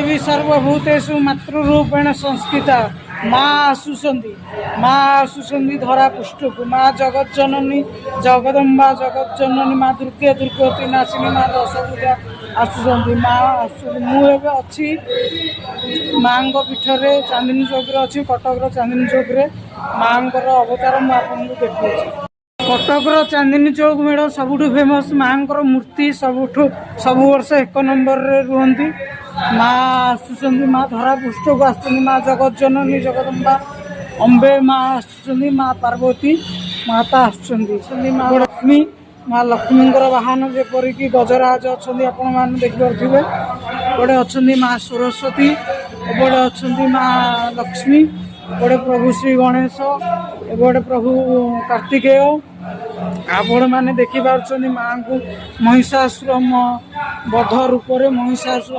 देवी सर्वभूतेषु मातृरूपेण संस्कृता माँ आसुचंदी धरा पृष्ठक माँ जगत जननी जगदम्बा जगत जननी माँ दुर्गे दुर्गति नाशिनी माँ दशभुजा आसुचंदी माँ आसुचंदी मुझे अच्छी माँ पीठरे चांदनी चौक अच्छी कटक चांदनी चौक माँ अवतार मुझे देखा कटक चांदनी चौक मेढ़ सबुठ फेमस माँ मूर्ति सब वर्ष 1 नंबर रे रुहंती माँ आसुचंदी माँ धरा पृष्ठक आसुचंदी माँ जगत जननी जगदम्बा अम्बे माँ आसुचंदी माँ पार्वती माता आसुचंदी माँ लक्ष्मी वाहन जेपरिक गजराज अच्छा आपण मैंने देखिपे गोटे अच्छा माँ सरस्वती एपटे अच्छा माँ लक्ष्मी गोटे प्रभु श्री गणेश एपटे प्रभु कार्तिकेय आपण मैंने देखिपुं माँ को महिषासुर बध रूप महिषासुर